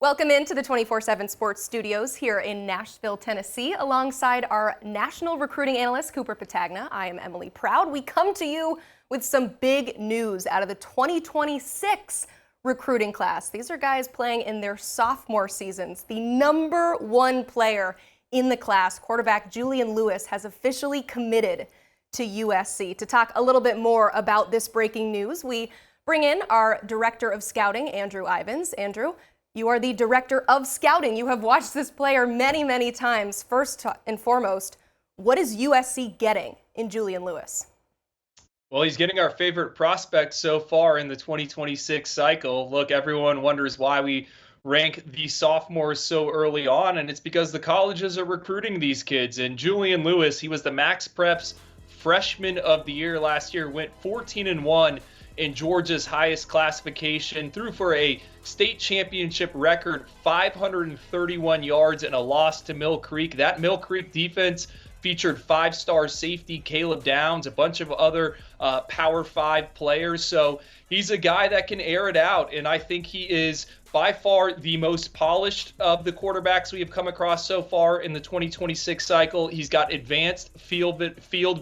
Welcome into the 24/7 Sports Studios here in Nashville, Tennessee, alongside our national recruiting analyst, Cooper Petagna. I am Emily Proud. We come to you with some big news out of the 2026 recruiting class. These are guys playing in their sophomore seasons. The number one player in the class, quarterback Julian Lewis, has officially committed to USC. To talk a little bit more about this breaking news, we bring in our director of scouting, Andrew Ivins. Andrew, you are the director of scouting. You have watched this player many, many times. First and foremost, what is USC getting in Julian Lewis? Well, he's getting our favorite prospect so far in the 2026 cycle. Look, everyone wonders why we rank the sophomores so early on, and it's because the colleges are recruiting these kids. And Julian Lewis, he was the Max Prep's freshman of the year last year, went 14-1 in Georgia's highest classification, threw for a state championship record 531 yards and a loss to Mill Creek. That Mill Creek defense featured five-star safety Caleb Downs, a bunch of other Power 5 players. So he's a guy that can air it out, and I think he is by far the most polished of the quarterbacks we have come across so far in the 2026 cycle. He's got advanced field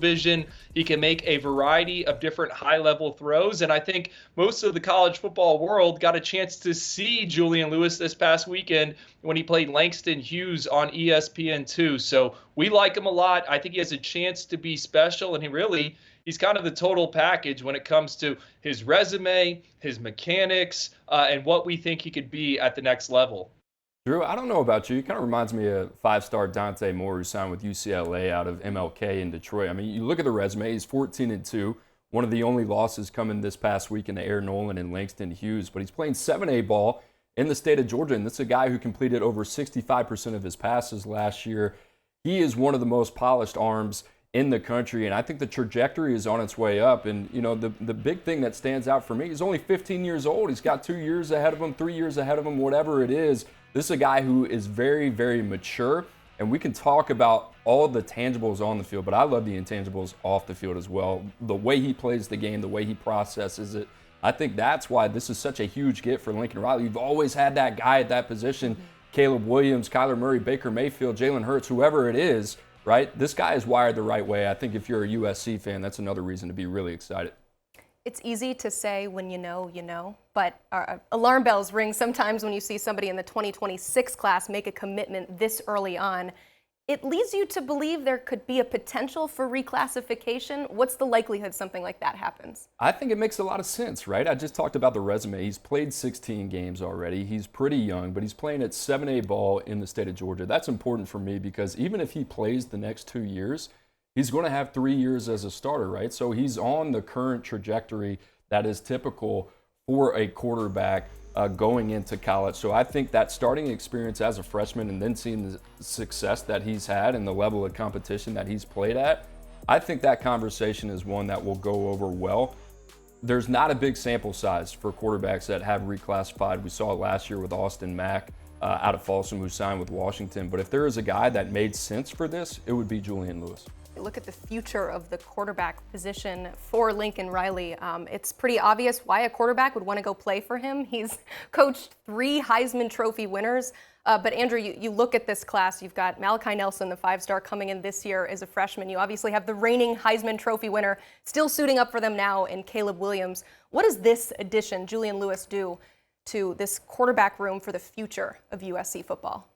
vision. He can make a variety of different high-level throws, and I think most of the college football world got a chance to see Julian Lewis this past weekend when he played Langston Hughes on ESPN2. So we like him a lot. I think he has a chance to be special, and he's kind of the total package when it comes to his resume, his mechanics, and what we think he could be at the next level. Drew, I don't know about you. He kind of reminds me of five-star Dante Moore, who signed with UCLA out of MLK in Detroit. I mean, you look at the resume, he's 14-2. One of the only losses coming this past weekend to Air Nolan and Langston Hughes. But he's playing 7A ball in the state of Georgia, and this is a guy who completed over 65% of his passes last year. He is one of the most polished arms in the country, and I think the trajectory is on its way up. And you know, the big thing that stands out for me, he's only 15 years old. He's got 2 years ahead of him, 3 years ahead of him, whatever it is. This is a guy who is very, very mature, and we can talk about all the tangibles on the field, but I love the intangibles off the field as well. The way he plays the game, the way he processes it. I think that's why this is such a huge get for Lincoln Riley. You've always had that guy at that position, Caleb Williams, Kyler Murray, Baker Mayfield, Jalen Hurts, whoever it is, right? This guy is wired the right way. I think if you're a USC fan, that's another reason to be really excited. It's easy to say when you know, but alarm bells ring sometimes when you see somebody in the 2026 class make a commitment this early on. It leads you to believe there could be a potential for reclassification. What's the likelihood something like that happens? I think it makes a lot of sense, right? I just talked about the resume. He's played 16 games already. He's pretty young, but he's playing at 7A ball in the state of Georgia. That's important for me because even if he plays the next 2 years, he's going to have 3 years as a starter, right? So he's on the current trajectory that is typical for a quarterback going into college. So I think that starting experience as a freshman and then seeing the success that he's had and the level of competition that he's played at, I think that conversation is one that will go over well. There's not a big sample size for quarterbacks that have reclassified. We saw it last year with Austin Mack out of Folsom, who signed with Washington. But if there is a guy that made sense for this, it would be Julian Lewis. Look at the future of the quarterback position for Lincoln Riley. It's pretty obvious why a quarterback would want to go play for him. He's coached 3 Heisman Trophy winners. But Andrew, you look at this class, you've got Malachi Nelson, the 5-star, coming in this year as a freshman. You obviously have the reigning Heisman Trophy winner still suiting up for them now in Caleb Williams. What does this addition, Julian Lewis, do to this quarterback room for the future of USC football?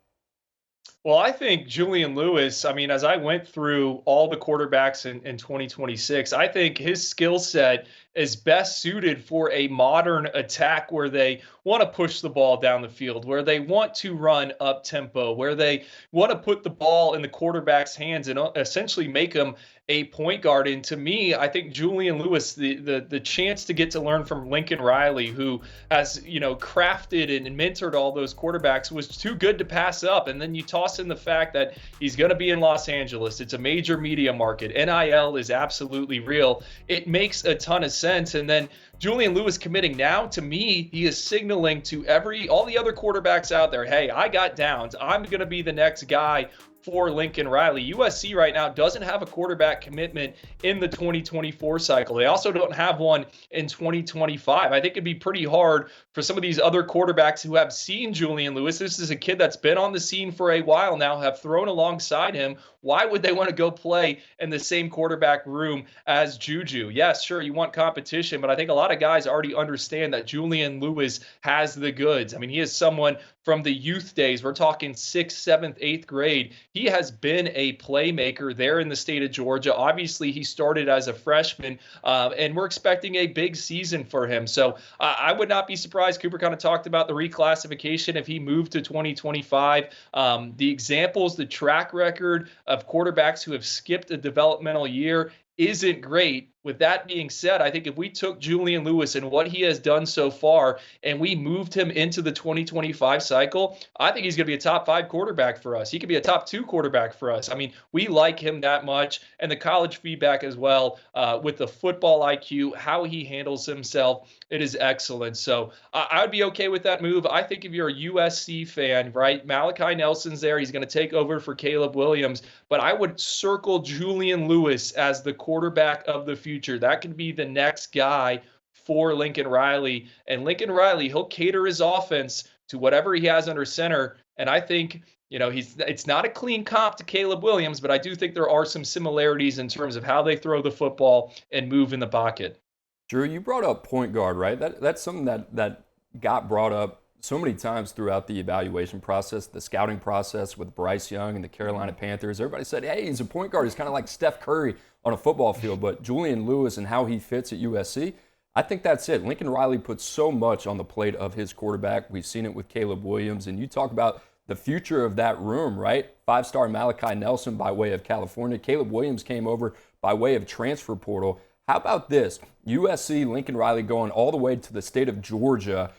Well, I think Julian Lewis, as I went through all the quarterbacks in 2026, I think his skill set is best suited for a modern attack where they want to push the ball down the field, where they want to run up tempo, where they want to put the ball in the quarterback's hands and essentially make him a point guard. And to me, I think Julian Lewis, the chance to get to learn from Lincoln Riley, who has, crafted and mentored all those quarterbacks, was too good to pass up. And then you toss in the fact that he's going to be in Los Angeles. It's a major media market. NIL is absolutely real. It makes a ton of sense. And then Julian Lewis committing now, to me, he is signaling to all the other quarterbacks out there, hey, I got downs. I'm going to be the next guy for Lincoln Riley. USC right now doesn't have a quarterback commitment in the 2024 cycle. They also don't have one in 2025. I think it'd be pretty hard for some of these other quarterbacks who have seen Julian Lewis. This is a kid that's been on the scene for a while now, have thrown alongside him. Why would they want to go play in the same quarterback room as Juju? Yes, sure, you want competition, but I think a lot of guys already understand that Julian Lewis has the goods. I mean, he is someone from the youth days. We're talking 6th, 7th, 8th grade. He has been a playmaker there in the state of Georgia. Obviously, he started as a freshman, and we're expecting a big season for him. So I would not be surprised. Cooper kind of talked about the reclassification if he moved to 2025. The examples, the track record of quarterbacks who have skipped a developmental year isn't great. With that being said, I think if we took Julian Lewis and what he has done so far and we moved him into the 2025 cycle, I think he's going to be a top 5 quarterback for us. He could be a top 2 quarterback for us. I mean, we like him that much. And the college feedback as well, with the football IQ, how he handles himself, it is excellent. So I would be okay with that move. I think if you're a USC fan, right, Malachi Nelson's there. He's going to take over for Caleb Williams. But I would circle Julian Lewis as the quarterback of the future. That could be the next guy for Lincoln Riley. And Lincoln Riley, he'll cater his offense to whatever he has under center. And I think, it's not a clean comp to Caleb Williams, but I do think there are some similarities in terms of how they throw the football and move in the pocket. Drew, you brought up point guard, right? That's something that got brought up so many times throughout the evaluation process, the scouting process with Bryce Young and the Carolina Panthers. Everybody said, hey, he's a point guard. He's kind of like Steph Curry on a football field. But Julian Lewis and how he fits at USC, I think that's it. Lincoln Riley puts so much on the plate of his quarterback. We've seen it with Caleb Williams. And you talk about the future of that room, right? 5-star Malachi Nelson by way of California. Caleb Williams came over by way of transfer portal. How about this? USC, Lincoln Riley going all the way to the state of Georgia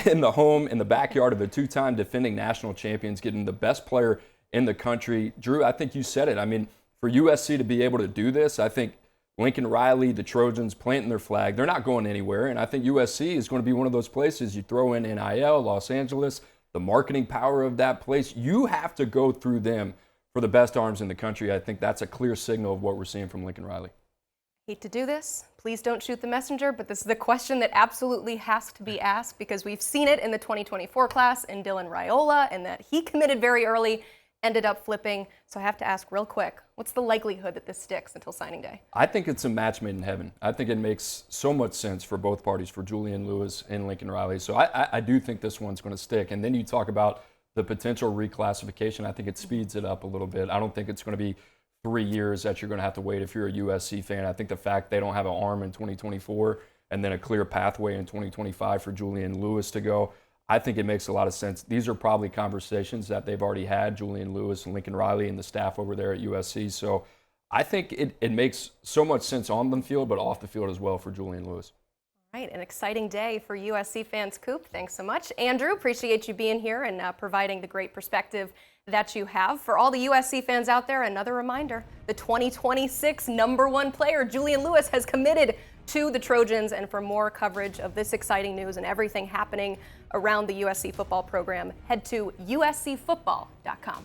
in the backyard of the 2-time defending national champions, getting the best player in the country. Drew, I think you said it. I mean, for USC to be able to do this, I think Lincoln Riley, the Trojans planting their flag, they're not going anywhere. And I think USC is going to be one of those places you throw in NIL, Los Angeles, the marketing power of that place. You have to go through them for the best arms in the country. I think that's a clear signal of what we're seeing from Lincoln Riley. Hate to do this. Please don't shoot the messenger, but this is the question that absolutely has to be asked because we've seen it in the 2024 class in Dylan Raiola and that he committed very early, ended up flipping. So I have to ask real quick, what's the likelihood that this sticks until signing day? I think it's a match made in heaven. I think it makes so much sense for both parties, for Julian Lewis and Lincoln Riley. So I do think this one's going to stick. And then you talk about the potential reclassification. I think it speeds it up a little bit. I don't think it's going to be 3 years that you're going to have to wait if you're a USC fan. I think the fact they don't have an arm in 2024 and then a clear pathway in 2025 for Julian Lewis to go, I think it makes a lot of sense. These are probably conversations that they've already had, Julian Lewis and Lincoln Riley and the staff over there at USC. So I think it makes so much sense on the field, but off the field as well for Julian Lewis. All right, an exciting day for USC fans. Coop, thanks so much. Andrew, appreciate you being here and providing the great perspective that you have. For all the USC fans out there, another reminder, the 2026 #1 player, Julian Lewis, has committed to the Trojans. And for more coverage of this exciting news and everything happening around the USC football program, head to uscfootball.com.